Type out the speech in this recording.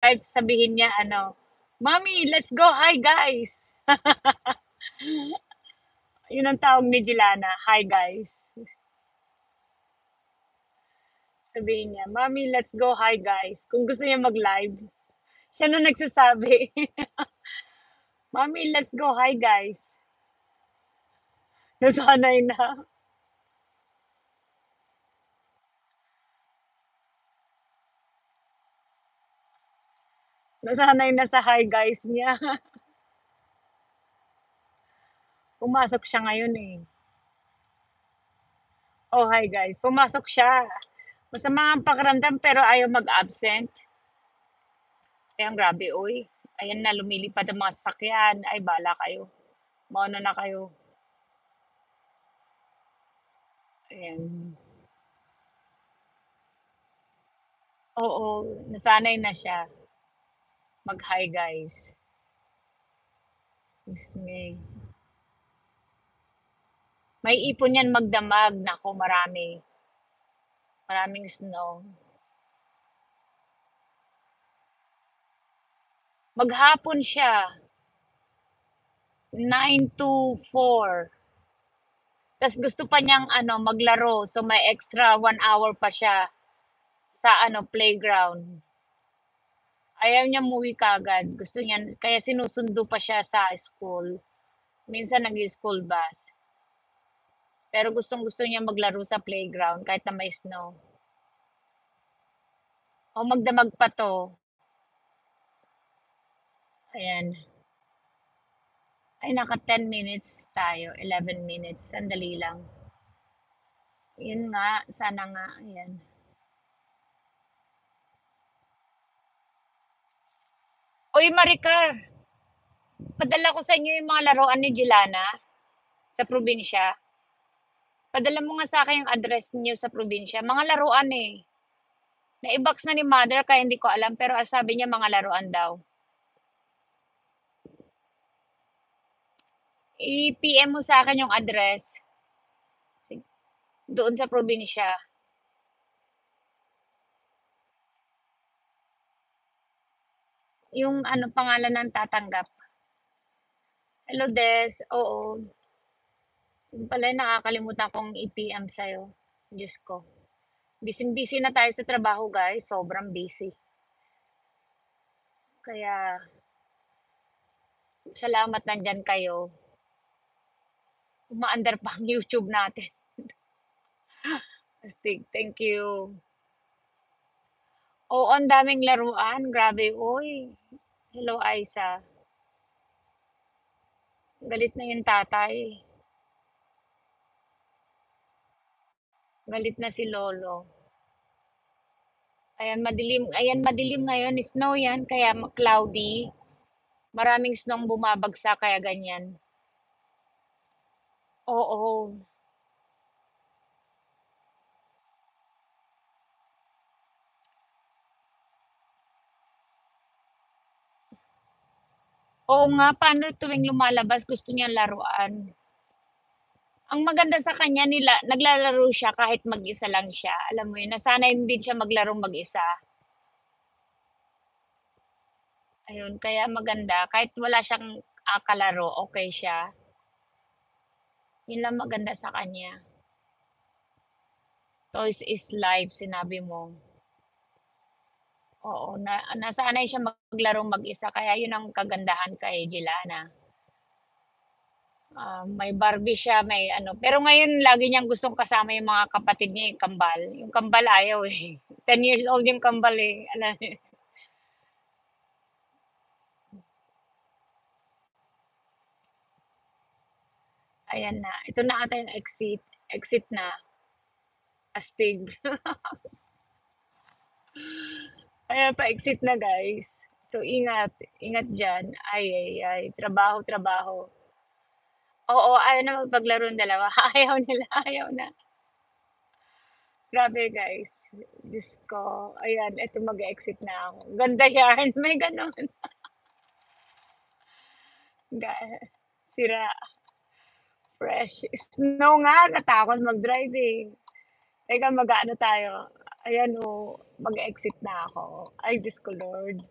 Kahit sabihin niya ano, "Mommy, let's go, hi guys." Yun ang tawag ni Jelana, "Hi guys." Sabihin niya, "Mommy, let's go, hi guys." Kung gusto niya mag-live, siya na nagsasabi. "Mommy, let's go, hi guys." Nasanay na. Nasanay na sa hi guys niya. Pumasok siya ngayon, eh. "Oh, hi guys." Pumasok siya. Masama ang pakiramdam pero ayaw mag-absent. Ayan, grabe uy. Ayan na, lumilipad ang mga sasakyan. Ay, bahala kayo. Mauna na kayo. Ayan. Oo, nasanay na siya mag-hi guys. Diyos me. May ipon yan magdamag. Naku, marami. Maraming snow. Maghapon siya. 9 to 4. Tas gusto pa niyang ano, maglaro. So may extra 1 hour pa siya sa ano, playground. Ayaw niya umuwi kaagad. Gusto niya, kaya sinusundo pa siya sa school. Minsan nag-school bus. Pero gustong-gusto niya maglaro sa playground kahit na may snow. O magdamag pa 'to. Ayan. Ay, naka 10 minutes tayo, 11 minutes. Sandali lang. Yun nga, sana nga, ayan. Uy, Maricar, padala ko sa inyo yung mga laruan ni Jelana sa probinsya. Padala mo nga sa akin yung address niyo sa probinsya. Mga laruan eh. Na-i-box na ni mother kaya hindi ko alam pero sabi niya mga laruan daw. I-PM mo sa akin yung address. Doon sa probinsya. Yung ano pangalan ng tatanggap. Hello, Des. Oo. Yun pala yung nakakalimutan kong i-PM sa'yo. Diyos ko. Busy-busy na tayo sa trabaho, guys. Sobrang busy. Kaya, salamat nandyan kayo. Umaandar pa ang YouTube natin. Astig, thank you. Oo, ang daming laruan. Grabe, uy. Hello, Aisa. Galit na yung tatay. Galit na si Lolo. Ayan madilim ngayon, snow yan, kaya cloudy. Maraming snow bumabagsak kaya ganyan. Oo. Oo nga, paano tuwing lumalabas gusto niyang laruan. Ang maganda sa kanya naglalaro siya kahit mag-isa lang siya, alam mo yun, nasanay din siya maglarong mag-isa. Ayun, kaya maganda kahit wala siyang, kalaro, okey siya. Yun lang maganda sa kanya. Toys is life, sinabi mo. Oo, nasanay siya maglarong mag-isa kaya yun ang kagandahan kay Jelana. May Barbie siya, may ano pero ngayon lagi niyang gustong kasama yung mga kapatid niya, yung kambal. Yung kambal ayaw, eh. 10 years old yung kambal, eh, ayan na, ito na ata yung exit, exit na, astig. Ayan pa-exit na guys. So ingat, ingat diyan. Ay, ay, ay, trabaho, trabaho. Oo, ayaw na makipaglarong dalawa, ayaw nila, ayaw na. Grabe guys, Diyos ko. Ayan, eto mag-e-exit na ako. Ganda yan, may gano'n. Ga sira, fresh. Snow nga, natakot mag-drive, eh. Teka mag-aano tayo, ayan, oh, mag-e-exit na ako. Ay Diyos ko Lord.